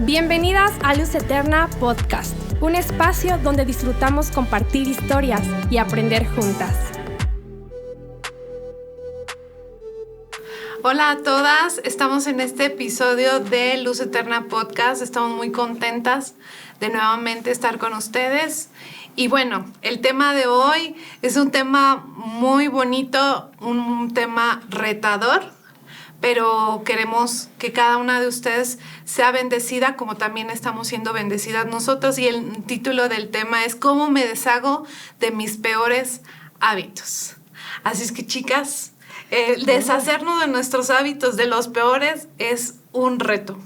Bienvenidas a Luz Eterna Podcast, un espacio donde disfrutamos compartir historias y aprender juntas. Hola a todas, estamos en este episodio de Luz Eterna Podcast. Estamos muy contentas de nuevamente estar con ustedes. Y bueno, el tema de hoy es un tema muy bonito, un tema retador, pero queremos que cada una de ustedes sea bendecida como también estamos siendo bendecidas nosotros. Y el título del tema es ¿Cómo me deshago de mis peores hábitos? Así es que, chicas, deshacernos de nuestros hábitos, de los peores, es un reto.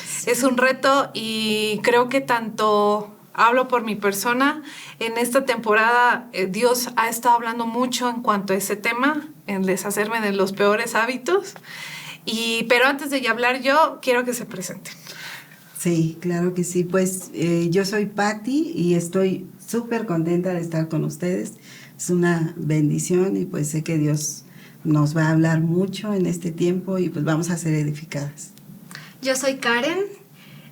Sí. Es un reto y creo que tanto hablo por mi persona. En esta temporada Dios ha estado hablando mucho en cuanto a ese tema, en deshacerme de los peores hábitos. Pero antes de hablar yo, quiero que se presenten. Sí, claro que sí. Pues yo soy Patti y estoy súper contenta de estar con ustedes. Es una bendición y pues sé que Dios nos va a hablar mucho en este tiempo y pues vamos a ser edificadas. Yo soy Karen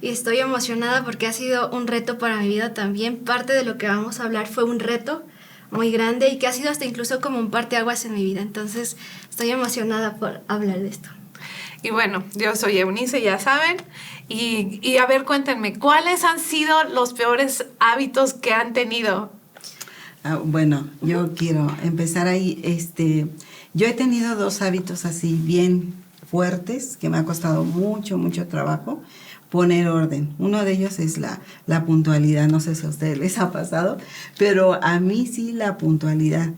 y estoy emocionada porque ha sido un reto para mi vida también. Parte de lo que vamos a hablar fue un reto muy grande y que ha sido hasta incluso como un parteaguas en mi vida. Entonces estoy emocionada por hablar de esto. Y bueno, yo soy Eunice, ya saben. Y a ver, cuéntenme, ¿cuáles han sido los peores hábitos que han tenido? Bueno, yo quiero empezar ahí. Yo he tenido 2 hábitos así bien fuertes que me ha costado mucho trabajo poner orden. Uno de ellos es la puntualidad. No sé si a ustedes les ha pasado, pero a mí sí la puntualidad.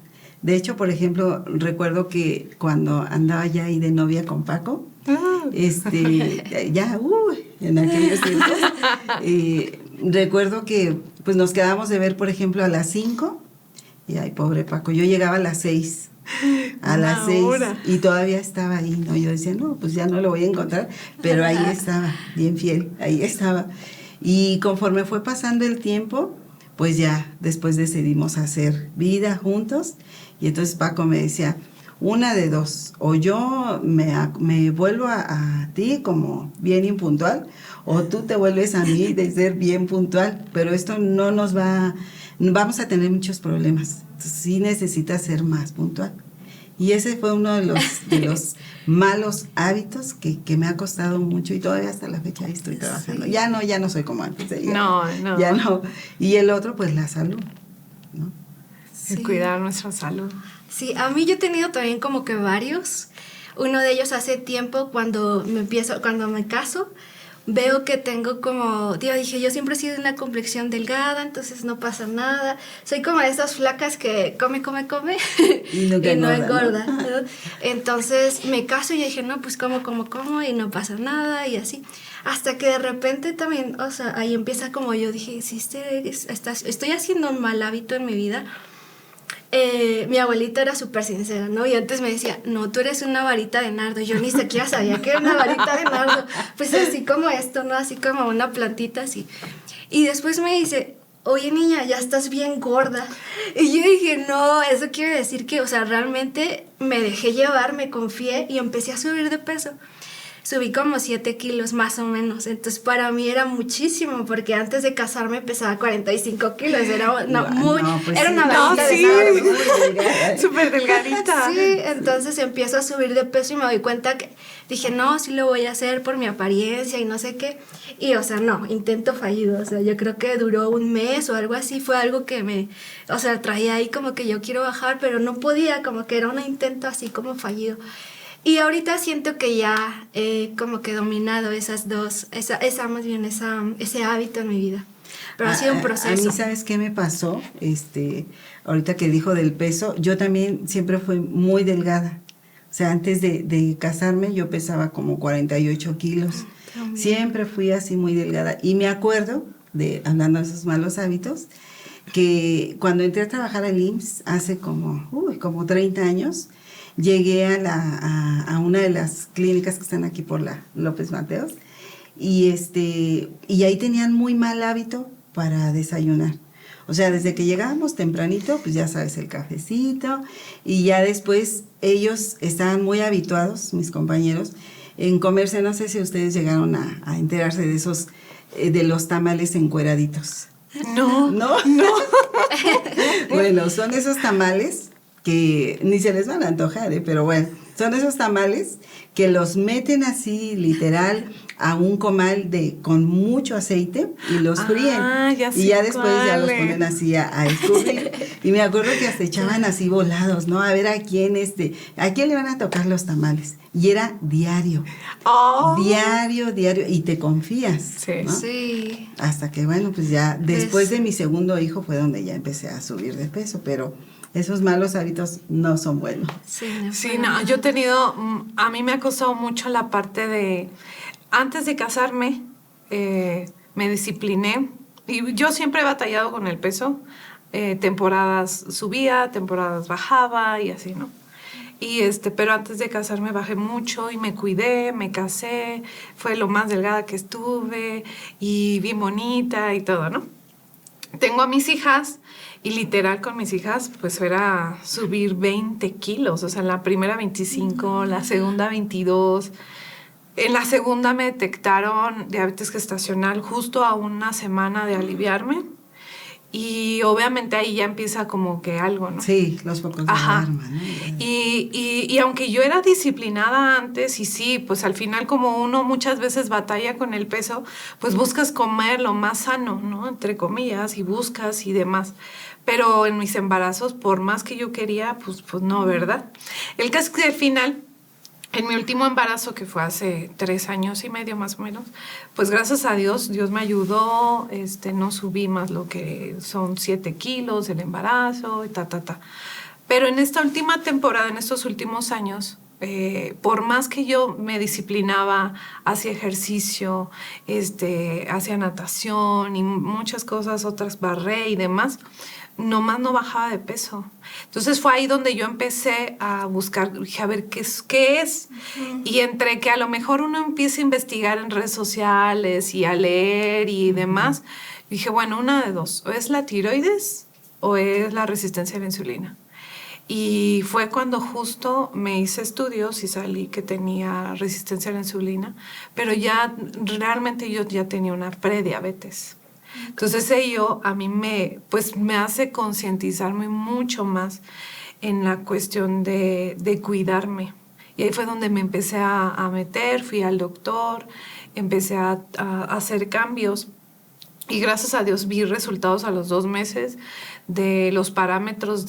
De hecho, por ejemplo, recuerdo que cuando andaba ya ahí de novia con Paco, en aquellos tiempos, recuerdo que pues nos quedábamos de ver, por ejemplo, a las 5, y ay, pobre Paco, yo llegaba a las 6, las 6, y todavía estaba ahí, ¿no? Yo decía, no, pues ya no lo voy a encontrar, pero ahí estaba, bien fiel, ahí estaba. Y conforme fue pasando el tiempo, pues ya después decidimos hacer vida juntos, y entonces Paco me decía, una de dos, o yo me vuelvo a ti como bien impuntual, o tú te vuelves a mí de ser bien puntual, pero esto no nos vamos a tener muchos problemas. Entonces, sí necesitas ser más puntual. Y ese fue uno de los malos hábitos que me ha costado mucho y todavía hasta la fecha ahí estoy trabajando. Sí. Ya no soy como antes. Ya no. Y el otro, pues la salud, ¿no? Sí. Cuidar nuestra salud. Sí, a mí yo he tenido también como que varios. Uno de ellos hace tiempo cuando me caso, veo que tengo como, dije, yo siempre he sido de una complexión delgada, entonces no pasa nada. Soy como de esas flacas que come y no engorda, ¿no? Entonces me caso y dije, no, pues como y no pasa nada y así. Hasta que de repente también, o sea, ahí empieza como yo dije, si estoy haciendo un mal hábito en mi vida. Mi abuelita era súper sincera, ¿no? Y antes me decía, no, tú eres una varita de nardo. Yo ni siquiera sabía que era una varita de nardo. Pues así como esto, ¿no? Así como una plantita así. Y después me dice, oye, niña, ya estás bien gorda. Y yo dije, no, eso quiere decir que, o sea, realmente me dejé llevar, me confié y empecé a subir de peso. Subí como 7 kilos más o menos, entonces para mí era muchísimo, porque antes de casarme pesaba 45 kilos, era una varita de nardo. Súper delgadita. Sí, entonces empiezo a subir de peso y me doy cuenta que dije, no, sí lo voy a hacer por mi apariencia y no sé qué, y o sea, no, intento fallido, o sea, yo creo que duró un mes o algo así, fue algo que traía ahí como que yo quiero bajar, pero no podía, como que era un intento así como fallido. Y ahorita siento que ya he como que dominado esas dos, ese hábito en mi vida. Pero ha sido un proceso. A mí, ¿sabes qué me pasó? Ahorita que dijo del peso, yo también siempre fui muy delgada. O sea, antes de casarme yo pesaba como 48 kilos. Siempre fui así muy delgada. Y me acuerdo, hablando de esos malos hábitos, que cuando entré a trabajar al IMSS hace como 30 años, llegué a una de las clínicas que están aquí por la López Mateos y ahí tenían muy mal hábito para desayunar. O sea, desde que llegábamos tempranito, pues ya sabes, el cafecito, y ya después ellos estaban muy habituados, mis compañeros, en comerse, no sé si ustedes llegaron a enterarse de esos de los tamales encueraditos. No. ¿No? No. Bueno, son esos tamales que ni se les van a antojar, pero bueno, son esos tamales que los meten así, literal, a un comal con mucho aceite y los fríen. Y ya después ya los ponen así a escurrir. Y me acuerdo que hasta echaban así volados, ¿no? A ver a quién le van a tocar los tamales. Y era diario. Oh. Diario. Y te confías. Sí. ¿no? Sí. Hasta que, bueno, pues ya después de mi segundo hijo fue donde ya empecé a subir de peso, pero esos malos hábitos no son buenos. Sí, no, yo he tenido, a mí me ha costado mucho la parte de, antes de casarme, me discipliné, y yo siempre he batallado con el peso, temporadas subía, temporadas bajaba y así, ¿no? Y pero antes de casarme bajé mucho y me cuidé, me casé, fue lo más delgada que estuve y bien bonita y todo, ¿no? Tengo a mis hijas y literal con mis hijas pues era subir 20 kilos, o sea, la primera 25, la segunda 22. En la segunda me detectaron diabetes gestacional justo a una semana de aliviarme y obviamente ahí ya empieza como que algo, ¿no? Sí, los focos de alarma, ¿no? Y aunque yo era disciplinada antes y sí, pues al final como uno muchas veces batalla con el peso, pues buscas comer lo más sano, ¿no? Entre comillas, y buscas y demás. Pero en mis embarazos, por más que yo quería, pues no, ¿verdad? El caso es que al final, en mi último embarazo, que fue hace 3 años y medio más o menos, pues gracias a Dios, Dios me ayudó, no subí más lo que son 7 kilos del embarazo y Pero en esta última temporada, en estos últimos años, por más que yo me disciplinaba, hacía ejercicio, hacía natación y muchas cosas, otras barré y demás, nomás no bajaba de peso. Entonces fue ahí donde yo empecé a buscar, dije, a ver, ¿qué es? Uh-huh. Y entre que a lo mejor uno empieza a investigar en redes sociales y a leer y demás, dije, bueno, una de dos, o es la tiroides o es la resistencia a la insulina. Y fue cuando justo me hice estudios y salí que tenía resistencia a la insulina, pero ya realmente yo ya tenía una prediabetes. Entonces ello a mí me hace concientizarme mucho más en la cuestión de cuidarme. Y ahí fue donde me empecé a meter, fui al doctor, empecé a hacer cambios. Y gracias a Dios vi resultados a los 2 meses de los parámetros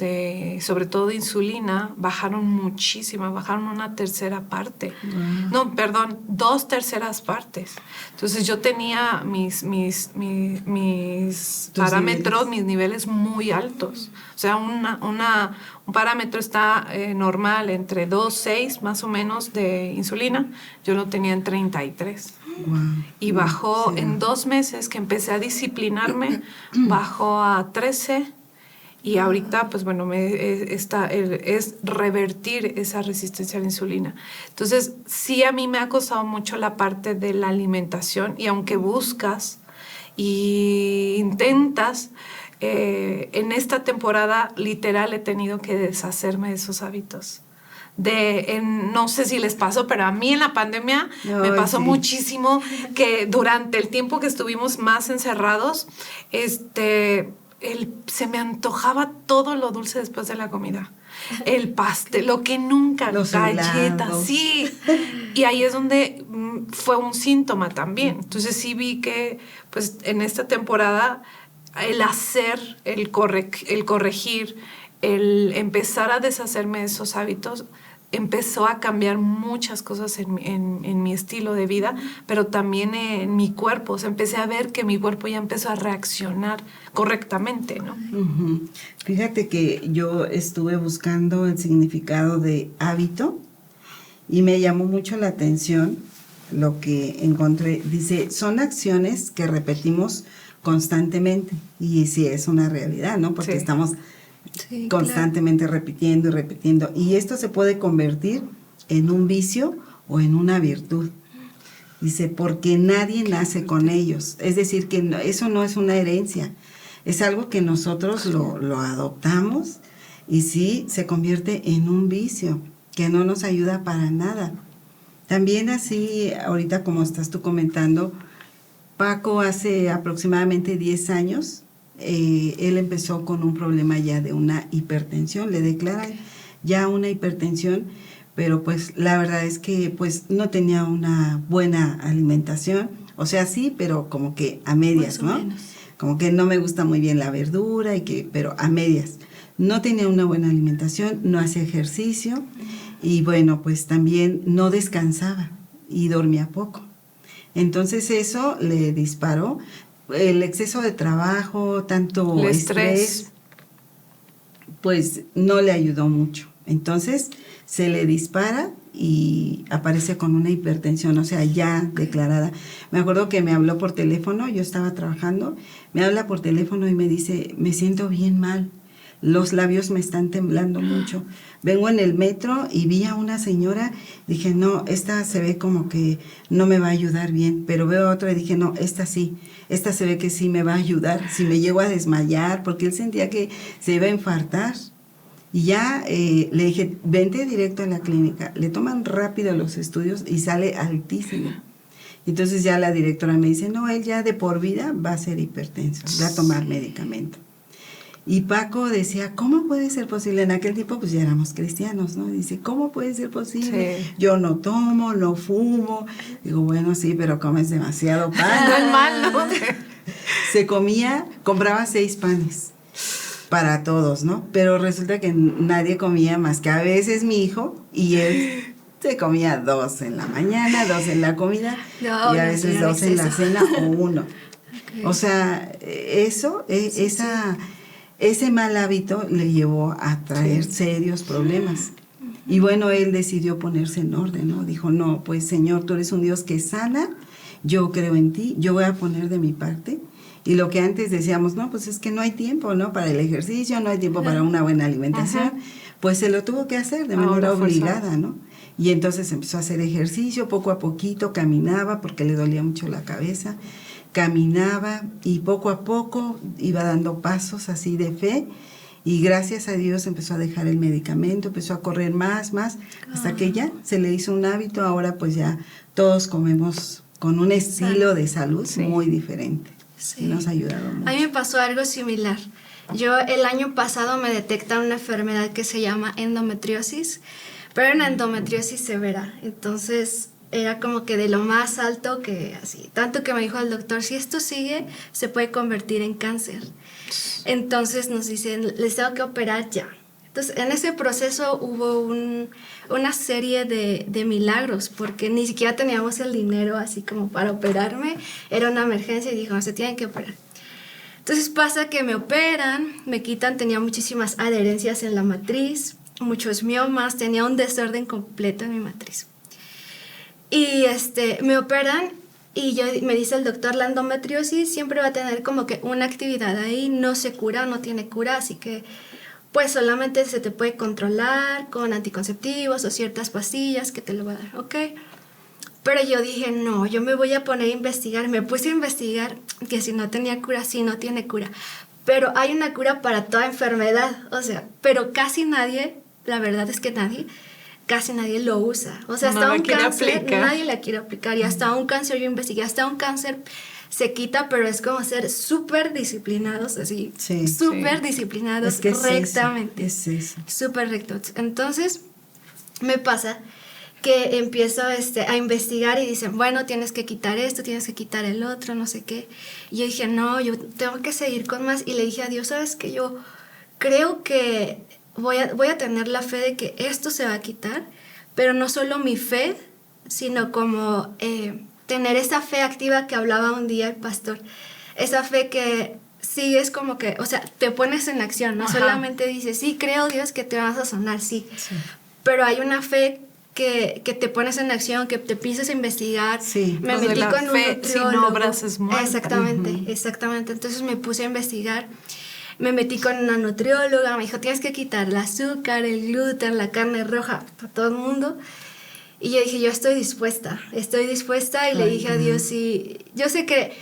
sobre todo de insulina, bajaron muchísimo, bajaron una tercera parte. Wow. No, perdón, 2/3 partes. Entonces yo tenía mis parámetros, mis niveles muy altos. O sea, un parámetro está normal entre 2,6 más o menos de insulina. Yo lo tenía en 33. Wow. Y bajó en 2 meses que empecé a disciplinarme, bajó a 13 y ahorita pues bueno, es revertir esa resistencia a la insulina. Entonces sí, a mí me ha costado mucho la parte de la alimentación y aunque buscas e intentas, en esta temporada literal he tenido que deshacerme de esos hábitos. No sé si les pasó, pero a mí en la pandemia me pasó muchísimo que durante el tiempo que estuvimos más encerrados, se me antojaba todo lo dulce después de la comida. El pastel, lo que nunca, los galletas, helados. Sí. Y ahí es donde fue un síntoma también. Entonces sí vi que pues en esta temporada el hacer, el corregir, el empezar a deshacerme de esos hábitos empezó a cambiar muchas cosas en mi estilo de vida, pero también en mi cuerpo. O sea, empecé a ver que mi cuerpo ya empezó a reaccionar correctamente, ¿no? Uh-huh. Fíjate que yo estuve buscando el significado de hábito y me llamó mucho la atención lo que encontré. Dice, son acciones que repetimos constantemente. Y sí, es una realidad, ¿no? Porque estamos constantemente repitiendo y repitiendo. Y esto se puede convertir en un vicio o en una virtud. Dice, porque nadie nace con ellos. Es decir, que eso no es una herencia. Es algo que nosotros lo adoptamos y sí se convierte en un vicio que no nos ayuda para nada. También así, ahorita como estás tú comentando, Paco hace aproximadamente 10 años, él empezó con un problema ya de una hipertensión, le declaran ya una hipertensión, pero pues la verdad es que pues no tenía una buena alimentación, o sea, sí, pero como que a medias, ¿no? Como que no me gusta muy bien la verdura, pero a medias. No tenía una buena alimentación, no hacía ejercicio y bueno, pues también no descansaba y dormía poco. Entonces eso le disparó. El exceso de trabajo, tanto el estrés, pues no le ayudó mucho. Entonces se le dispara y aparece con una hipertensión, o sea, ya declarada. Me acuerdo que me habló por teléfono, yo estaba trabajando, me habla por teléfono y me dice, me siento bien mal, los labios me están temblando mucho. Vengo en el metro y vi a una señora, dije, no, esta se ve como que no me va a ayudar bien, pero veo a otra y dije, no, esta sí, esta se ve que sí me va a ayudar, si me llego a desmayar, porque él sentía que se iba a infartar. Y ya le dije, vente directo a la clínica, le toman rápido los estudios y sale altísimo. Entonces ya la directora me dice, no, él ya de por vida va a ser hipertenso, va a tomar medicamento. Y Paco decía, ¿cómo puede ser posible? En aquel tiempo pues ya éramos cristianos, ¿no? Dice, ¿cómo puede ser posible? Sí. Yo no tomo, no fumo. Digo, bueno, sí, pero comes demasiado pan. No es malo. Se compraba 6 panes para todos, ¿no? Pero resulta que nadie comía más que a veces mi hijo y él se comía 2 en la mañana, 2 en la comida y a veces 2 en la cena o 1. Okay. O sea, eso, ese mal hábito le llevó a traer serios problemas. Y bueno, él decidió ponerse en orden, ¿no? Dijo, no, pues Señor, tú eres un Dios que sana, yo creo en ti, yo voy a poner de mi parte. Y lo que antes decíamos, no, pues es que no hay tiempo, ¿no? Para el ejercicio, no hay tiempo para una buena alimentación. Pues se lo tuvo que hacer de manera obligada, ¿no? Y entonces empezó a hacer ejercicio, poco a poquito, caminaba porque le dolía mucho la cabeza, caminaba y poco a poco iba dando pasos así de fe y gracias a Dios empezó a dejar el medicamento, empezó a correr más, hasta que ya se le hizo un hábito. Ahora pues ya todos comemos con un estilo de salud muy diferente. Sí. Nos ha ayudado mucho. A mí me pasó algo similar. Yo el año pasado me detectaron una enfermedad que se llama endometriosis, pero era una endometriosis severa. Entonces era como que de lo más alto que así. Tanto que me dijo el doctor, si esto sigue, se puede convertir en cáncer. Entonces nos dicen, les tengo que operar ya. Entonces, en ese proceso hubo una serie de milagros, porque ni siquiera teníamos el dinero así como para operarme. Era una emergencia y dijo, no, se tienen que operar. Entonces pasa que me operan, me quitan, tenía muchísimas adherencias en la matriz, muchos miomas, tenía un desorden completo en mi matriz. Y me operan y me dice el doctor, la endometriosis siempre va a tener como que una actividad ahí, no se cura, no tiene cura, así que pues solamente se te puede controlar con anticonceptivos o ciertas pastillas que te lo va a dar, ¿ok? Pero yo dije, no, yo me voy a poner a investigar. Me puse a investigar que si no tenía cura, sí, no tiene cura. Pero hay una cura para toda enfermedad, o sea, pero casi nadie, la verdad es que casi nadie lo usa. O sea, hasta un cáncer, nadie la quiere aplicar. Y hasta un cáncer, yo investigué, hasta un cáncer se quita, pero es como ser súper disciplinados, así, súper disciplinados, es que rectamente. Es eso. Súper rectos. Entonces, me pasa que empiezo a investigar y dicen, bueno, tienes que quitar esto, tienes que quitar el otro, no sé qué. Y yo dije, no, yo tengo que seguir con más. Y le dije a Dios, ¿sabes qué? Yo creo que voy a tener la fe de que esto se va a quitar, pero no solo mi fe, sino como tener esa fe activa que hablaba un día el pastor. Esa fe que sigues como que, o sea, te pones en acción, no solamente dices, sí, creo Dios que te vas a sanar, sí. Pero hay una fe que te pones en acción, que te empiezas a investigar. Sí. Me metí con un nutriólogo. Sin obras es muerta. Exactamente. Entonces me puse a investigar. Me metí con una nutrióloga, me dijo, tienes que quitar el azúcar, el gluten, la carne roja, para todo el mundo. Y yo dije, yo estoy dispuesta. Y le dije a Dios, sí, yo sé que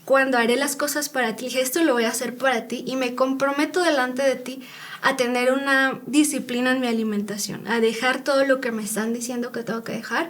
cuando haré las cosas para ti, dije, esto lo voy a hacer para ti y me comprometo delante de ti a tener una disciplina en mi alimentación, a dejar todo lo que me están diciendo que tengo que dejar,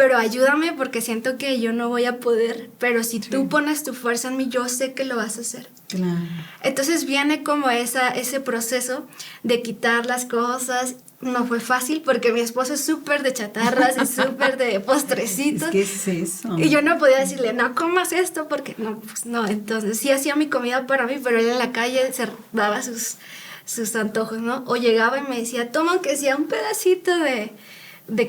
pero ayúdame porque siento que yo no voy a poder, pero si tú pones tu fuerza en mí, yo sé que lo vas a hacer. Claro. Entonces viene como ese proceso de quitar las cosas. No fue fácil porque mi esposo es súper de chatarras y súper de postrecitos. ¿Qué es eso? Y yo no podía decirle, no comas esto, porque no, pues no. Entonces sí hacía mi comida para mí, pero él en la calle se daba sus antojos, ¿no? O llegaba y me decía, toma aunque sea un pedacito de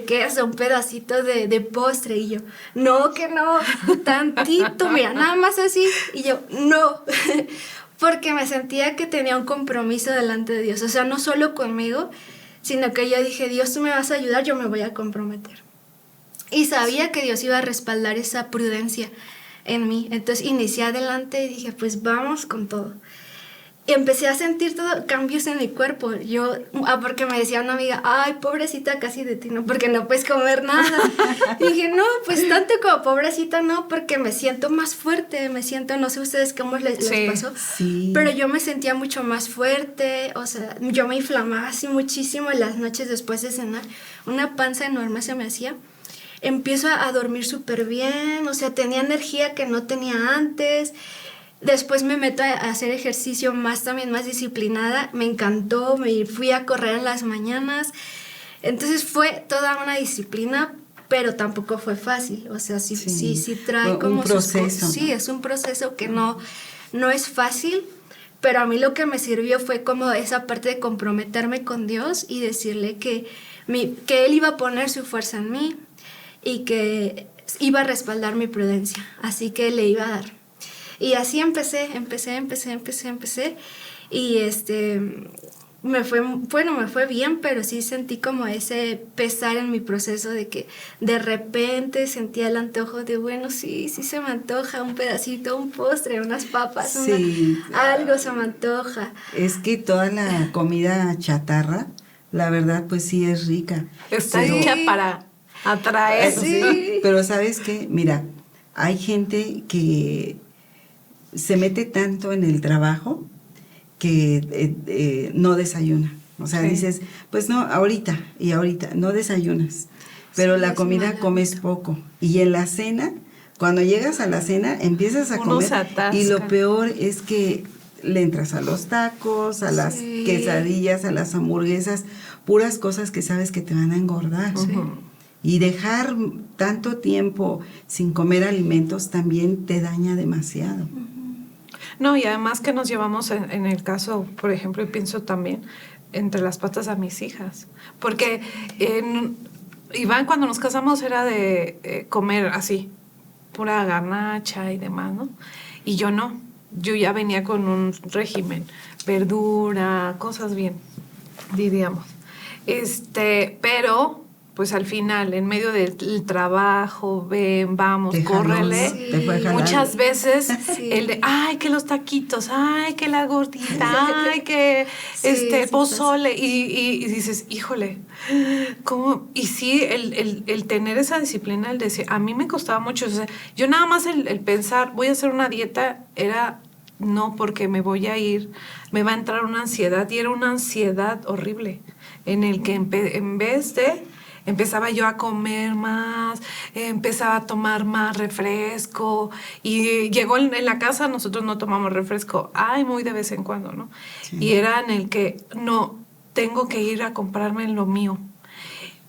queso, un pedacito de postre. Y yo, no, que no, tantito, mira, nada más así. Y yo, no, porque me sentía que tenía un compromiso delante de Dios. O sea, no solo conmigo, sino que yo dije, Dios, tú me vas a ayudar, yo me voy a comprometer. Y sabía que Dios iba a respaldar esa prudencia en mí. Entonces inicié adelante y dije, pues vamos con todo. Y empecé a sentir todo, cambios en mi cuerpo. Yo, porque me decía una amiga, ay, pobrecita casi de ti, ¿no? Porque no puedes comer nada. Y dije, no, pues tanto como pobrecita no, porque me siento más fuerte, no sé ustedes cómo les pasó, pero yo me sentía mucho más fuerte, o sea, yo me inflamaba así muchísimo en las noches después de cenar, una panza enorme se me hacía. Empiezo a dormir súper bien, o sea, tenía energía que no tenía antes. Después me meto a hacer ejercicio más disciplinada. Me encantó, me fui a correr en las mañanas. Entonces fue toda una disciplina, pero tampoco fue fácil. O sea, sí trae como un proceso. Sí, es un proceso que no es fácil, pero a mí lo que me sirvió fue como esa parte de comprometerme con Dios y decirle que Él iba a poner su fuerza en mí y que iba a respaldar mi prudencia. Así que le iba a dar. Y así empecé, y me fue bien, pero sí sentí como ese pesar en mi proceso de que de repente sentía el antojo de, bueno, sí se me antoja un pedacito, un postre, unas papas, algo se me antoja. Es que toda la comida chatarra, la verdad, pues sí es rica. Está hecha para atraer. Sí, pero ¿sabes qué? Mira, hay gente que se mete tanto en el trabajo que no desayuna. O sea, dices, pues no, ahorita, no desayunas. Pero la comida comes poco. Y en la cena, cuando llegas a la cena, empiezas a comer. Y lo peor es que le entras a los tacos, a las quesadillas, a las hamburguesas, puras cosas que sabes que te van a engordar. Y dejar tanto tiempo sin comer alimentos también te daña demasiado. No, y además que nos llevamos en el caso, por ejemplo, y pienso también entre las patas a mis hijas, porque Iván cuando nos casamos era de comer así, pura garnacha y demás, ¿no? Y yo no, yo ya venía con un régimen, verdura, cosas bien, diríamos. Pero pues al final, en medio del trabajo, ven, vamos, córrele. Muchas veces el de, ay, que los taquitos, ay, que la gordita, ay, que pozole. Y dices, híjole, ¿cómo? Y sí, el tener esa disciplina, el decir, a mí me costaba mucho. O sea, yo nada más el pensar, voy a hacer una dieta, era, no, porque me voy a ir, me va a entrar una ansiedad. Y era una ansiedad horrible, en el que en vez de empezaba yo a comer más, empezaba a tomar más refresco y llegó en la casa, nosotros no tomamos refresco, muy de vez en cuando, ¿no? Sí. Y era en el que, no, tengo que ir a comprarme lo mío.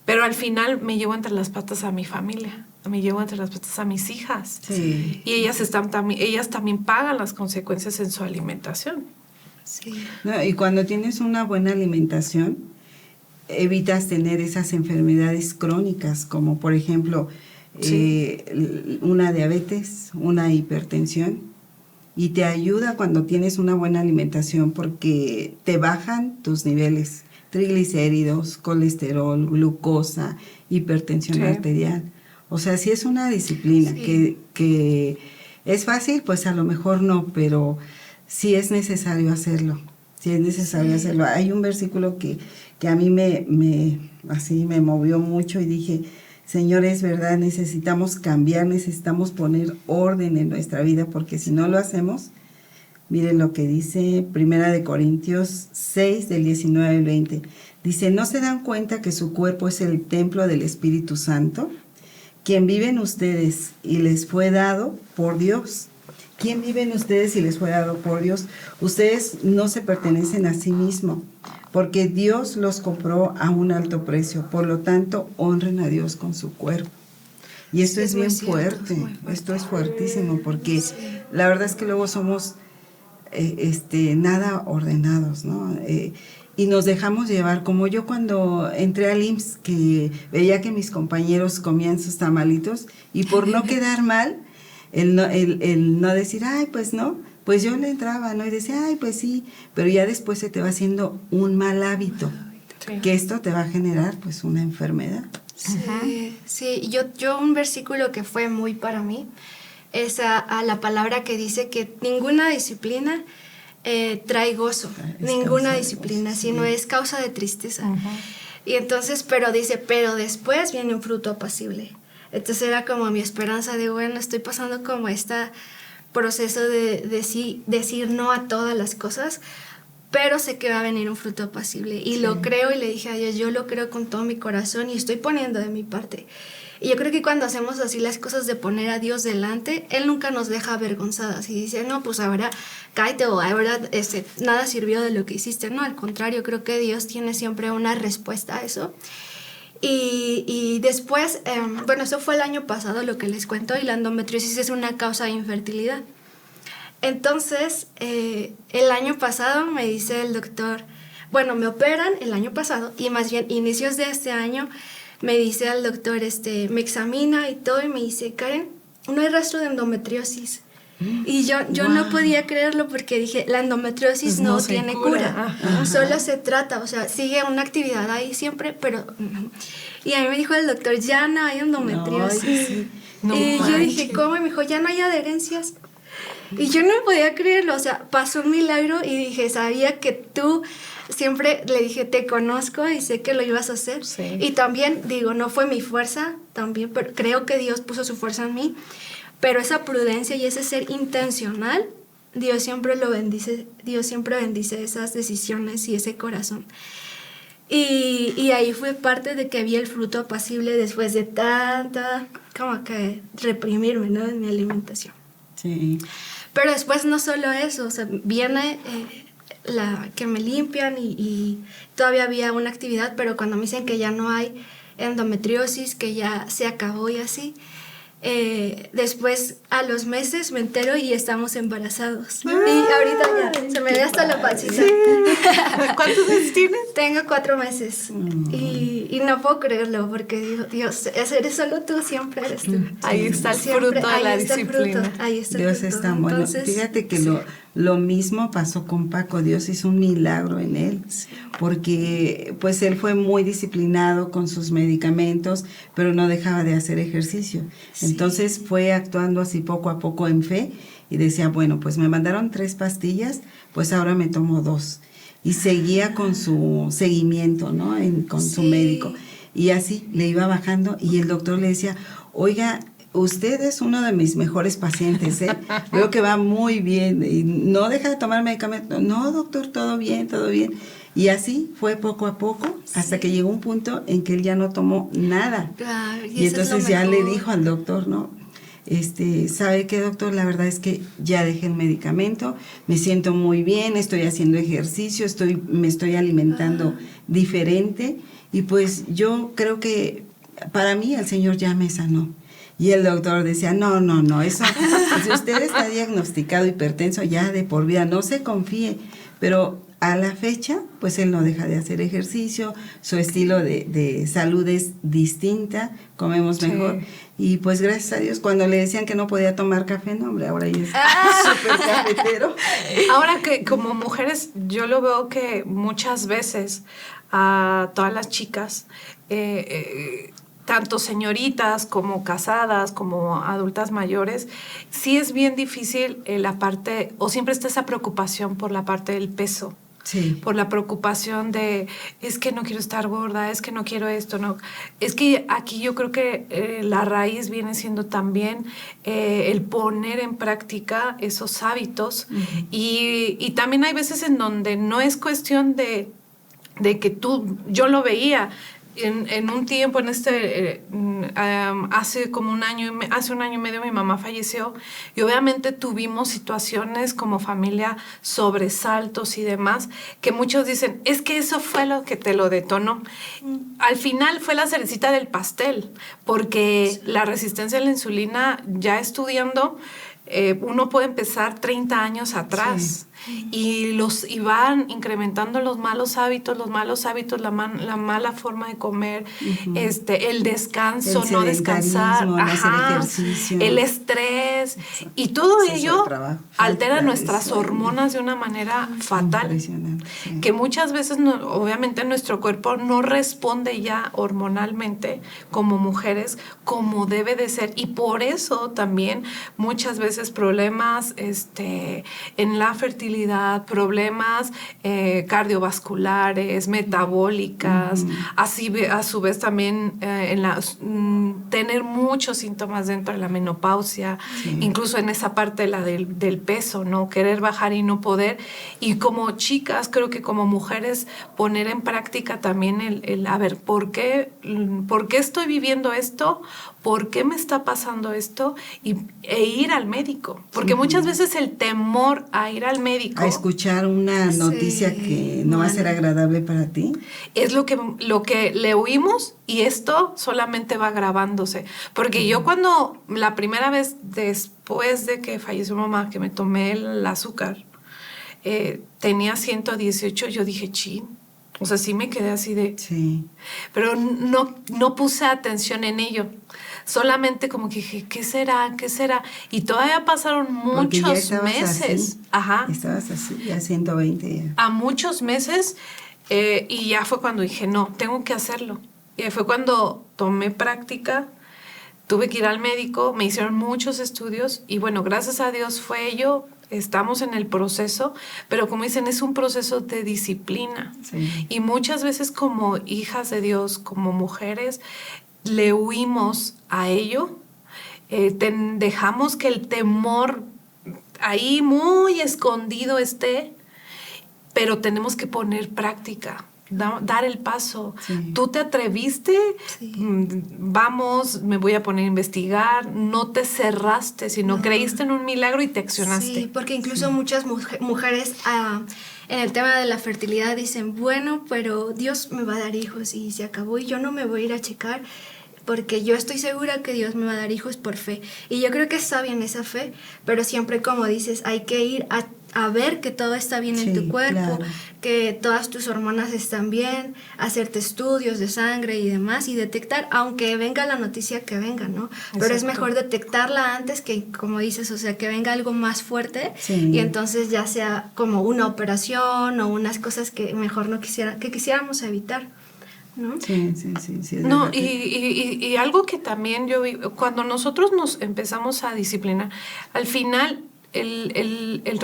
Pero al final me llevo entre las patas a mi familia, me llevo entre las patas a mis hijas. Sí. Y ellas también pagan las consecuencias en su alimentación. Sí. No, y cuando tienes una buena alimentación, evitas tener esas enfermedades crónicas, como por ejemplo una diabetes, una hipertensión, y te ayuda cuando tienes una buena alimentación porque te bajan tus niveles, triglicéridos, colesterol, glucosa, hipertensión arterial. O sea, sí es una disciplina que es fácil, pues a lo mejor no, pero sí es necesario hacerlo. Hacerlo. Hay un versículo que a mí me movió mucho y dije, Señor, es verdad, necesitamos cambiar, necesitamos poner orden en nuestra vida, porque si no lo hacemos, miren lo que dice 1 Corintios 6, del 19 al 20. Dice, ¿no se dan cuenta que su cuerpo es el templo del Espíritu Santo, quien vive en ustedes y les fue dado por Dios. ¿Quién vive en ustedes y les fue dado por Dios? Ustedes no se pertenecen a sí mismos, porque Dios los compró a un alto precio. Por lo tanto, honren a Dios con su cuerpo. Y esto es bien fuerte, esto es fuertísimo, porque la verdad es que luego somos nada ordenados, ¿no? Y nos dejamos llevar, como yo cuando entré al IMSS, que veía que mis compañeros comían sus tamalitos, y por no quedar mal, el no decir, ay, pues no, pues yo le entraba, ¿no? Y decía, ay, pues sí, pero ya después se te va haciendo un mal hábito, que esto te va a generar, pues, una enfermedad. Sí, yo un versículo que fue muy para mí es a la palabra que dice que ninguna disciplina trae gozo, ninguna disciplina, sino es causa de tristeza. Y entonces, pero dice, pero después viene un fruto apacible. Entonces era como mi esperanza de, bueno, estoy pasando como este proceso de decir no a todas las cosas, pero sé que va a venir un fruto apacible. Y lo creo, y le dije a Dios, yo lo creo con todo mi corazón y estoy poniendo de mi parte. Y yo creo que cuando hacemos así las cosas de poner a Dios delante, Él nunca nos deja avergonzadas y dice, no, pues ahora cállate, o ahora nada sirvió de lo que hiciste. No, al contrario, creo que Dios tiene siempre una respuesta a eso. Y después, bueno, eso fue el año pasado lo que les cuento, y la endometriosis es una causa de infertilidad. Entonces, el año pasado me dice el doctor, bueno, me operan el año pasado, y más bien inicios de este año me dice el doctor, me examina y todo, y me dice, Karen, no hay rastro de endometriosis. Y yo no podía creerlo, porque dije, la endometriosis no tiene cura. Solo se trata, o sea, sigue una actividad ahí siempre, pero... Y a mí me dijo el doctor, ya no hay endometriosis. Y yo dije, ¿cómo? Y me dijo, ya no hay adherencias. Y yo no podía creerlo, o sea, pasó un milagro, y dije, sabía que tú... Siempre le dije, te conozco y sé que lo ibas a hacer. Y también, digo, no fue mi fuerza, también, pero creo que Dios puso su fuerza en mí. Pero esa prudencia y ese ser intencional, Dios siempre lo bendice. Dios siempre bendice esas decisiones y ese corazón. Y ahí fue parte de que vi el fruto apacible después de tanta, como que reprimirme, ¿no? En mi alimentación. Sí. Pero después no solo eso, o sea, viene... que me limpian y todavía había una actividad, pero cuando me dicen que ya no hay endometriosis, que ya se acabó y así, después a los meses me entero y estamos embarazados. Y ahorita ya se me ve hasta la pancita. Sí. ¿Cuántos meses tienes? Tengo 4 meses. Y no puedo creerlo, porque digo, Dios, eres solo tú, siempre eres tú. Ahí está el fruto de la disciplina. Ahí está el fruto. Dios es tan bueno. Entonces, fíjate que lo mismo pasó con Paco. Dios hizo un milagro en él, porque pues él fue muy disciplinado con sus medicamentos, pero no dejaba de hacer ejercicio. Entonces fue actuando así poco a poco en fe, y decía, bueno, pues me mandaron 3 pastillas, pues ahora me tomo 2. Y seguía con su seguimiento, ¿no? Con su médico. Y así le iba bajando, y el doctor le decía, oiga, usted es uno de mis mejores pacientes, ¿eh? Veo que va muy bien y no deja de tomar medicamento. No, doctor, todo bien, todo bien. Y así fue poco a poco, hasta que llegó un punto en que él ya no tomó nada. Claro, y entonces ya le dijo al doctor, ¿no? ¿Sabe qué, doctor? La verdad es que ya dejé el medicamento, me siento muy bien, estoy haciendo ejercicio, me estoy alimentando diferente, y pues yo creo que para mí el Señor ya me sanó. Y el doctor decía, no, eso, si usted está diagnosticado hipertenso ya de por vida, no se confíe, pero a la fecha, pues él no deja de hacer ejercicio, su estilo de salud es distinta, comemos mejor, y pues gracias a Dios, cuando le decían que no podía tomar café, no, hombre, ahora ya es súper cafetero. Ahora que como mujeres, yo lo veo que muchas veces a todas las chicas, tanto señoritas como casadas, como adultas mayores, sí es bien difícil la parte, o siempre está esa preocupación por la parte del peso. Sí. Por la preocupación de, es que no quiero estar gorda, es que no quiero esto, no. Es que aquí yo creo que la raíz viene siendo también el poner en práctica esos hábitos. Y también hay veces en donde no es cuestión de que yo lo veía, en un tiempo, hace como hace un año y medio mi mamá falleció y obviamente tuvimos situaciones como familia, sobresaltos y demás, que muchos dicen, es que eso fue lo que te lo detonó. Al final fue la cerecita del pastel, porque la resistencia a la insulina, ya estudiando, uno puede empezar 30 años atrás. Sí. Y van incrementando los malos hábitos, la mala forma de comer, el descanso, no descansar, no hacer ejercicio, el estrés, y todo ello altera nuestras hormonas de una manera fatal, sí. Que muchas veces obviamente nuestro cuerpo no responde ya hormonalmente como mujeres como debe de ser, y por eso también muchas veces problemas en la fertilidad, problemas cardiovasculares, metabólicas, así a su vez también tener muchos síntomas dentro de la menopausia, sí. Incluso en esa parte del peso, ¿no? Querer bajar y no poder. Y como chicas, creo que como mujeres, poner en práctica también el a ver, ¿por qué estoy viviendo esto? ¿Por qué me está pasando esto? E ir al médico. Porque muchas veces el temor a ir al médico, a escuchar una noticia, sí, que no va a ser agradable para ti, es lo que le oímos, y esto solamente va agravándose. Porque yo cuando la primera vez después de que falleció mamá, que me tomé el azúcar, tenía 118, yo dije, chin. O sea, sí me quedé así de... Sí. Pero no puse atención en ello. Solamente como que dije, ¿qué será? ¿Qué será? Y todavía pasaron muchos meses. Así. Ajá. Estabas así, ya 120 ya. A muchos meses, y ya fue cuando dije, no, tengo que hacerlo. Y fue cuando tomé práctica, tuve que ir al médico, me hicieron muchos estudios, y bueno, gracias a Dios fue ello. Estamos en el proceso, pero como dicen, es un proceso de disciplina. Sí. Y muchas veces como hijas de Dios, como mujeres, le huimos a ello, dejamos que el temor ahí muy escondido esté, pero tenemos que poner práctica. Dar el paso. Sí. Tú te atreviste, sí. Vamos, me voy a poner a investigar, no te cerraste, sino creíste en un milagro y te accionaste. Sí, porque incluso muchas mujeres en el tema de la fertilidad dicen, bueno, pero Dios me va a dar hijos y se acabó y yo no me voy a ir a checar porque yo estoy segura que Dios me va a dar hijos por fe. Y yo creo que está bien esa fe, pero siempre, como dices, hay que ir a ver que todo está bien, sí, en tu cuerpo, claro, que todas tus hormonas están bien, hacerte estudios de sangre y demás, y detectar, aunque venga la noticia que venga, ¿no? Exacto. Pero es mejor detectarla antes que, como dices, o sea, que venga algo más fuerte, sí, y entonces ya sea como una operación o unas cosas que mejor quisiéramos evitar, ¿no? Sí. No, y algo que también yo vi, cuando nosotros nos empezamos a disciplinar, al final el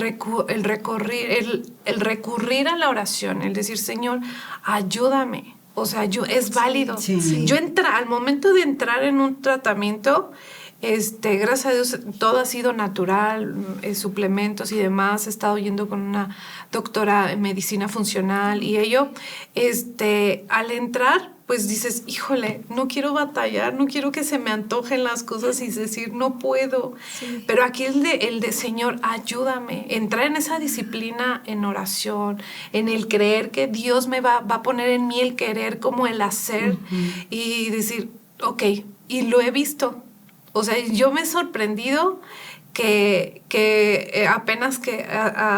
recurrir a la oración, el decir, Señor, ayúdame, o sea, es válido. Sí. Yo al momento de entrar en un tratamiento, gracias a Dios todo ha sido natural, suplementos y demás. He estado yendo con una doctora en medicina funcional y ello, al entrar, pues dices, híjole, no quiero batallar, no quiero que se me antojen las cosas y decir, no puedo. Sí. Pero aquí el de Señor, ayúdame. Entrar en esa disciplina en oración, en el creer que Dios me va a poner en mí el querer como el hacer, y decir, ok, y lo he visto. O sea, yo me he sorprendido que apenas que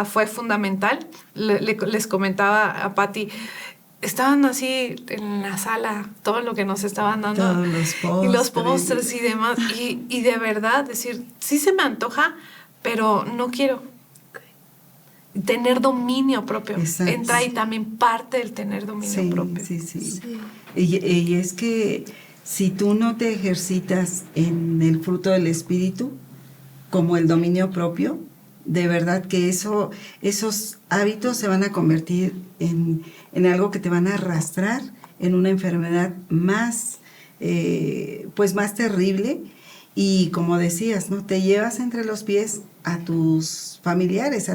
fue fundamental. Les comentaba a Pati, estaban así en la sala, todo lo que nos estaban dando. Todos los postres. Y los postres y demás. Y de verdad, decir, sí se me antoja, pero no quiero. Tener dominio propio. Exacto. Entra ahí también parte del tener dominio propio. Sí. Y es que si tú no te ejercitas en el fruto del Espíritu, como el dominio propio, de verdad que esos hábitos se van a convertir en algo que te van a arrastrar en una enfermedad más terrible, y como decías, ¿no? Te llevas entre los pies a tus familiares.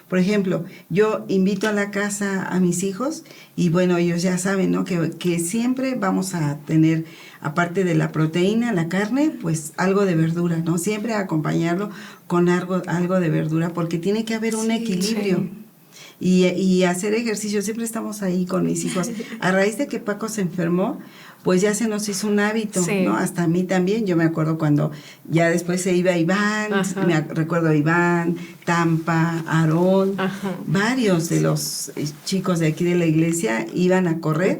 Por ejemplo, yo invito a la casa a mis hijos y bueno, ellos ya saben, ¿no? Que siempre vamos a tener, aparte de la proteína, la carne, pues algo de verdura, ¿no? Siempre acompañarlo con algo de verdura, porque tiene que haber un equilibrio. Sí. Y hacer ejercicio, siempre estamos ahí con mis hijos. A raíz de que Paco se enfermó, pues ya se nos hizo un hábito, sí, ¿no? Hasta a mí también. Yo me acuerdo cuando ya después se iba Iván, recuerdo a Iván, Tampa, Aarón, varios de los chicos de aquí de la iglesia iban a correr.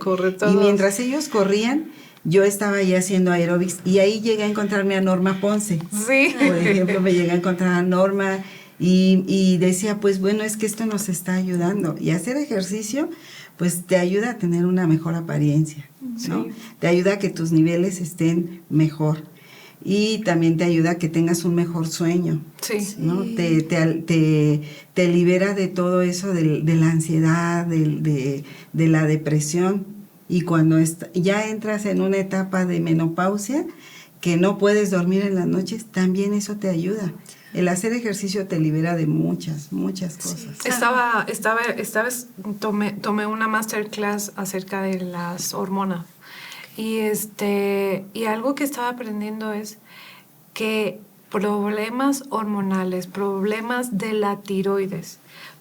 Y mientras ellos corrían, yo estaba ahí haciendo aeróbics y ahí llegué a encontrarme a Norma Ponce. Sí. Por ejemplo, me llegué a encontrar a Norma y decía, pues bueno, es que esto nos está ayudando. Y hacer ejercicio, pues te ayuda a tener una mejor apariencia, ¿no? Sí. Te ayuda a que tus niveles estén mejor. Y también te ayuda a que tengas un mejor sueño, ¿no? Te libera de todo eso, de la ansiedad, de la depresión. Y cuando ya entras en una etapa de menopausia, que no puedes dormir en las noches, también eso te ayuda. El hacer ejercicio te libera de muchas cosas. Esta vez tomé una masterclass acerca de las hormonas. Y algo que estaba aprendiendo es que problemas hormonales, problemas de la tiroides,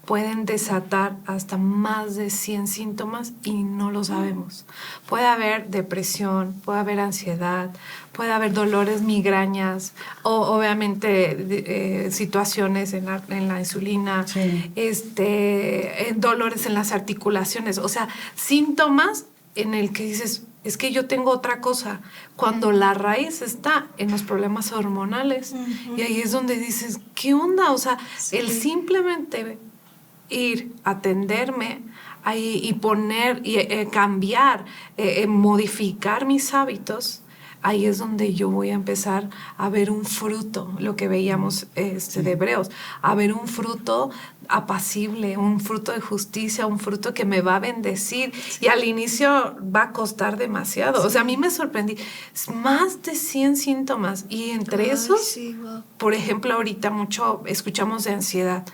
pueden desatar hasta más de 100 síntomas y no lo sabemos. Puede haber depresión, puede haber ansiedad, puede haber dolores, migrañas, o obviamente situaciones en la insulina, sí, dolores en las articulaciones, o sea, síntomas en el que dices, es que yo tengo otra cosa, cuando la raíz está en los problemas hormonales, y ahí es donde dices, ¿qué onda? O sea, sí, el simplemente ir a atenderme ahí y poner, cambiar, modificar mis hábitos, ahí es donde yo voy a empezar a ver un fruto, lo que veíamos de Hebreos, a ver un fruto apacible, un fruto de justicia, un fruto que me va a bendecir. Sí. Y al inicio va a costar demasiado. Sí. O sea, a mí me sorprendí. Más de 100 síntomas. Y entre esos, sí, wow, por ejemplo, ahorita mucho escuchamos de ansiedad.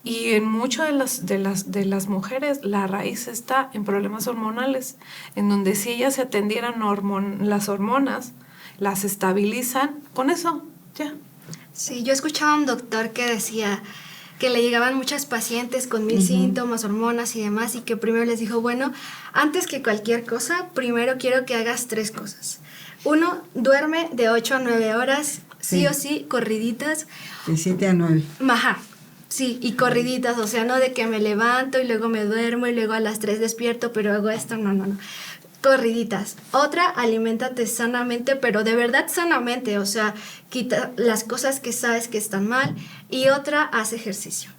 Y en muchas de las mujeres la raíz está en problemas hormonales, en donde si ellas se atendieran las hormonas, las estabilizan, con eso, ya. Sí, yo escuchaba a un doctor que decía que le llegaban muchas pacientes con 1000 síntomas, hormonas y demás, y que primero les dijo, bueno, antes que cualquier cosa, primero quiero que hagas 3 cosas. 1, duerme de 8 a 9 horas, sí o sí, corriditas. De 7 a 9. Ajá. Sí, y corriditas, o sea, no de que me levanto y luego me duermo y luego a las 3 despierto, pero hago esto, no. Corriditas. Otra, aliméntate sanamente, pero de verdad sanamente, o sea, quita las cosas que sabes que están mal. Y otra, haz ejercicio.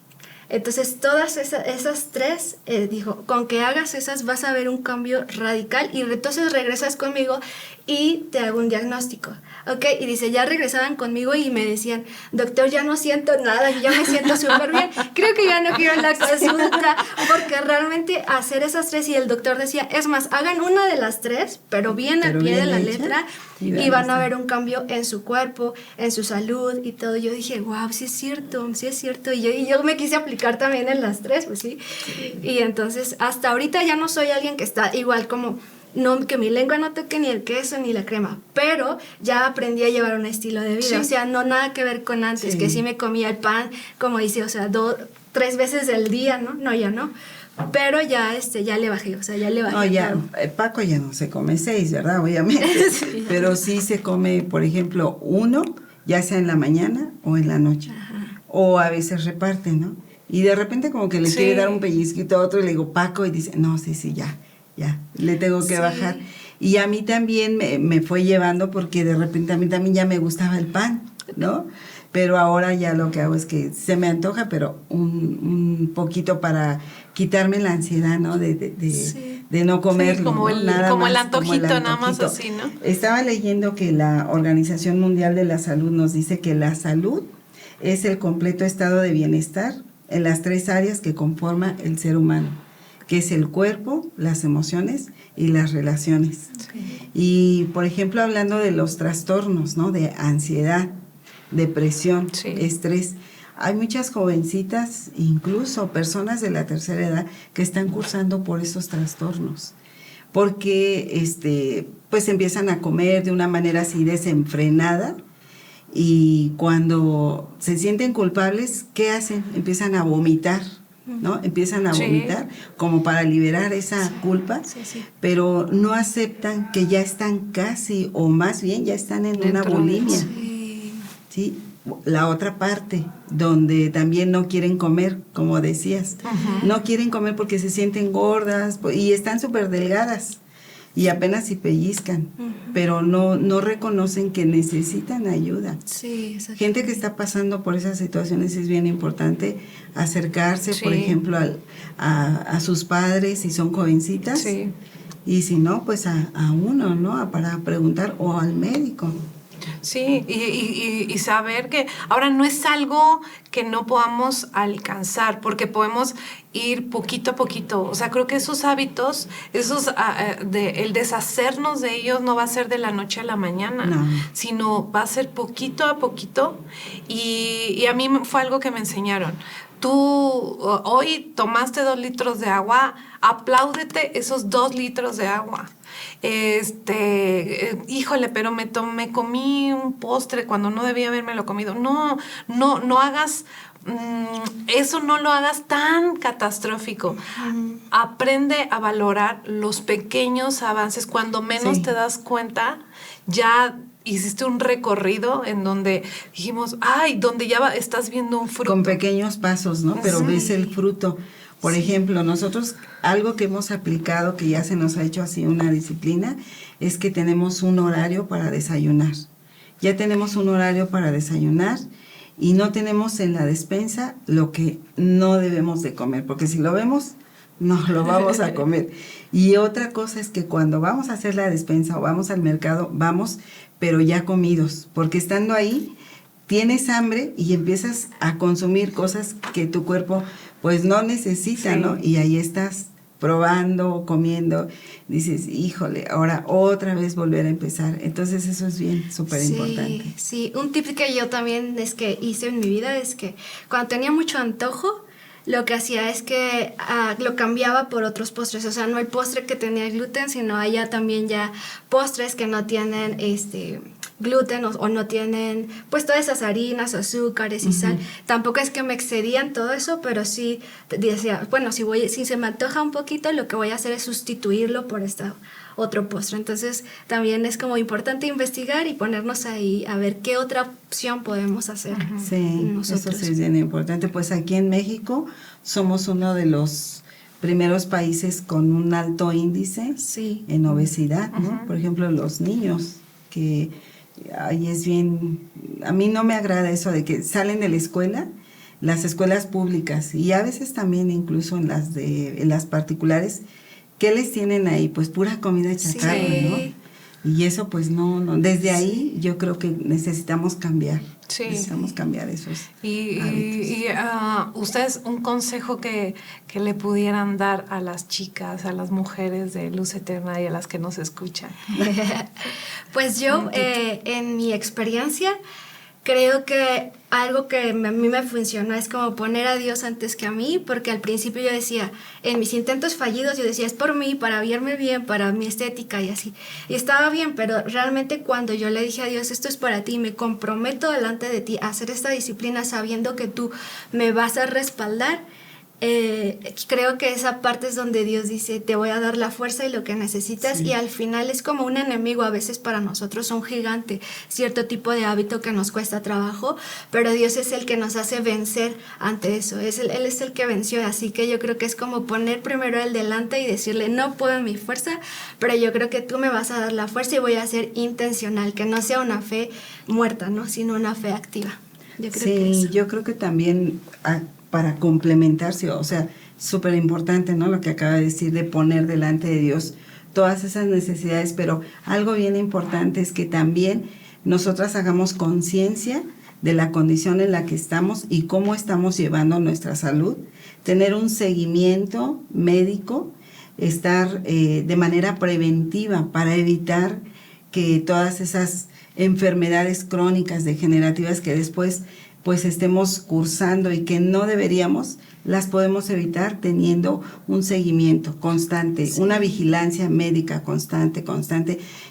Entonces, todas esas 3, dijo, con que hagas esas vas a ver un cambio radical y entonces regresas conmigo y te hago un diagnóstico. ¿Ok? Y dice, ya regresaban conmigo y me decían, doctor, ya no siento nada, yo ya me siento súper bien, creo que ya no quiero la consulta, porque realmente hacer esas 3, y el doctor decía, es más, hagan una de las 3, pero bien al pie de la letra, y van a ver un cambio en su cuerpo, en su salud y todo. Yo dije, wow, sí es cierto, y yo me quise aplicar también en las 3, pues sí, y entonces hasta ahorita ya no soy alguien que está igual como, no, que mi lengua no toque ni el queso ni la crema, pero ya aprendí a llevar un estilo de vida, sí, o sea, no nada que ver con antes, sí, que sí me comía el pan, como dice, o sea, 3 veces al día, ¿no? Ya no, pero ya ya le bajé, o sea, ya le bajé. No, ya, Paco ya no se come 6, ¿verdad? Obviamente, sí, pero sí se come, por ejemplo, 1, ya sea en la mañana o en la noche, o a veces reparte, ¿no? Y de repente como que le quiere dar un pellizquito a otro y le digo, Paco, y dice, no, sí, ya, le tengo que bajar. Y a mí también me fue llevando porque de repente a mí también ya me gustaba el pan, ¿no? Pero ahora ya lo que hago es que se me antoja, pero un poquito para quitarme la ansiedad, ¿no? De no comerlo. Sí, como, ¿no? como el antojito, nada más así, ¿no? Estaba leyendo que la Organización Mundial de la Salud nos dice que la salud es el completo estado de bienestar en las 3 áreas que conforman el ser humano, que es el cuerpo, las emociones y las relaciones. Sí. Y, por ejemplo, hablando de los trastornos, ¿no? De ansiedad, depresión, estrés, hay muchas jovencitas, incluso personas de la tercera edad, que están cursando por esos trastornos, porque pues empiezan a comer de una manera así desenfrenada, y cuando se sienten culpables, ¿qué hacen? Empiezan a vomitar, ¿no? Empiezan a vomitar como para liberar esa culpa, pero no aceptan que ya están casi, o más bien ya están en una bulimia. ¿Sí? La otra parte, donde también no quieren comer, como decías, no quieren comer porque se sienten gordas y están súper delgadas y apenas si pellizcan, pero no reconocen que necesitan ayuda. Sí, gente que está pasando por esas situaciones, es bien importante acercarse, por ejemplo, a sus padres si son jovencitas, y si no, pues a uno, ¿no? Para preguntar, o al médico. Sí, y saber que ahora no es algo que no podamos alcanzar, porque podemos ir poquito a poquito. O sea, creo que esos hábitos, el deshacernos de ellos no va a ser de la noche a la mañana, sino va a ser poquito a poquito. Y a mí fue algo que me enseñaron. Tú hoy tomaste 2 litros de agua, apláudete esos 2 litros de agua. Híjole, pero me comí un postre cuando no debía habérmelo comido. No hagas eso, no lo hagas tan catastrófico. Aprende a valorar los pequeños avances. Cuando menos te das cuenta, ya hiciste un recorrido en donde dijimos, donde ya estás viendo un fruto. Con pequeños pasos, ¿no? Pero ves el fruto. Por ejemplo, nosotros, algo que hemos aplicado, que ya se nos ha hecho así una disciplina, es que tenemos un horario para desayunar. Ya tenemos un horario para desayunar y no tenemos en la despensa lo que no debemos de comer, porque si lo vemos, nos lo vamos a comer. Y otra cosa es que cuando vamos a hacer la despensa o vamos al mercado, vamos, pero ya comidos, porque estando ahí tienes hambre y empiezas a consumir cosas que tu cuerpo pues no necesita, ¿no? Y ahí estás probando, comiendo, dices, híjole, ahora otra vez volver a empezar. Entonces eso es bien, súper importante. Sí, un tip que yo también hice en mi vida es que cuando tenía mucho antojo, lo que hacía es que lo cambiaba por otros postres. O sea, no el postre que tenía gluten, sino allá también ya postres que no tienen gluten o no tienen pues todas esas harinas, azúcares y sal. Tampoco es que me excedían todo eso, pero sí decía, bueno, si se me antoja un poquito, lo que voy a hacer es sustituirlo por otro postre. Entonces también es como importante investigar y ponernos ahí a ver qué otra opción podemos hacer. Sí, eso sí es bien importante. Pues aquí en México somos uno de los primeros países con un alto índice en obesidad, ¿no? Por ejemplo, los niños, que ahí es bien, a mí no me agrada eso de que salen de la escuela, las escuelas públicas, y a veces también incluso en las particulares, ¿qué les tienen ahí? Pues pura comida chatarra, ¿no? Y eso pues no, desde ahí yo creo que necesitamos cambiar. Necesitamos cambiar esos hábitos. Ustedes, un consejo que le pudieran dar a las chicas, a las mujeres de Luz Eterna y a las que nos escuchan. Pues yo, en mi experiencia, creo que algo que a mí me funcionó es como poner a Dios antes que a mí, porque al principio yo decía, en mis intentos fallidos, yo decía, es por mí, para verme bien, para mi estética y así. Y estaba bien, pero realmente cuando yo le dije a Dios, esto es para ti, me comprometo delante de ti a hacer esta disciplina sabiendo que tú me vas a respaldar, creo que esa parte es donde Dios dice, te voy a dar la fuerza y lo que necesitas, y al final es como un enemigo a veces para nosotros, un gigante, cierto tipo de hábito que nos cuesta trabajo, pero Dios es el que nos hace vencer ante eso, Él es el que venció, así que yo creo que es como poner primero a Él delante y decirle, no puedo en mi fuerza, pero yo creo que tú me vas a dar la fuerza y voy a ser intencional, que no sea una fe muerta, ¿no? Sino una fe activa. Yo creo que también para complementarse, o sea, súper importante, ¿no? Lo que acaba de decir, de poner delante de Dios todas esas necesidades, pero algo bien importante es que también nosotras hagamos conciencia de la condición en la que estamos y cómo estamos llevando nuestra salud, tener un seguimiento médico, estar de manera preventiva para evitar que todas esas enfermedades crónicas degenerativas que después pues estemos cursando y que no deberíamos, las podemos evitar teniendo un seguimiento constante, una vigilancia médica constante,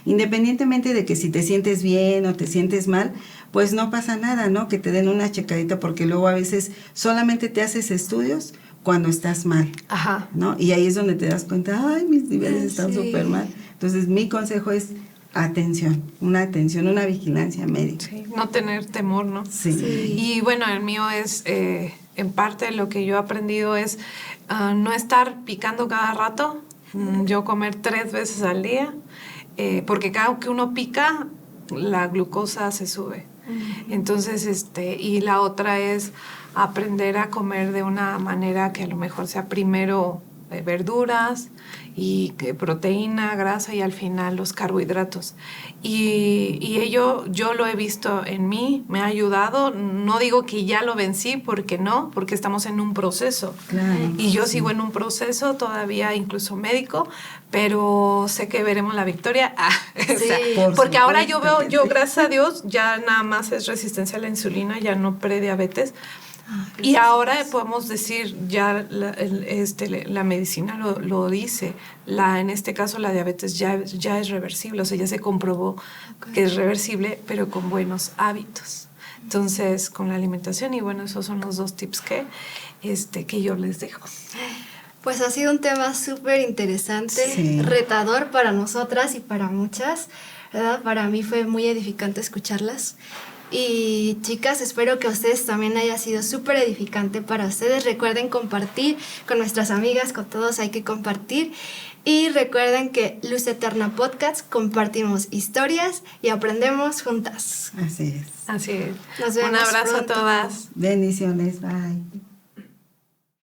independientemente de que si te sientes bien o te sientes mal, pues no pasa nada, ¿no? Que te den una checadita, porque luego a veces solamente te haces estudios cuando estás mal, Ajá. ¿no? Y ahí es donde te das cuenta, ay, mis niveles están súper mal. Entonces, mi consejo es atención, una vigilancia médica. Sí, no tener temor, ¿no? Sí. Y bueno, el mío es, en parte lo que yo he aprendido es no estar picando cada rato, yo comer 3 veces al día, porque cada que uno pica, la glucosa se sube. Entonces, y la otra es aprender a comer de una manera que a lo mejor sea primero verduras y proteína, grasa y al final los carbohidratos. Y ello yo lo he visto en mí, me ha ayudado. No digo que ya lo vencí, porque no, porque estamos en un proceso. Claro, y yo sigo en un proceso todavía, incluso médico, pero sé que veremos la victoria. Porque ahora yo veo, gracias a Dios, ya nada más es resistencia a la insulina, ya no prediabetes. Y ahora podemos decir, ya la medicina lo dice, en este caso la diabetes ya es reversible, o sea, ya se comprobó que es reversible, pero con buenos hábitos. Entonces, con la alimentación, y bueno, esos son los 2 tips que yo les dejo. Pues ha sido un tema súper interesante, sí, retador para nosotras y para muchas, ¿verdad? Para mí fue muy edificante escucharlas. Y chicas, espero que a ustedes también haya sido súper edificante para ustedes. Recuerden compartir con nuestras amigas, con todos hay que compartir. Y recuerden que Luz Eterna Podcast, compartimos historias y aprendemos juntas. Así es. Así es. Nos vemos Un abrazo pronto. a todas. Bendiciones, bye.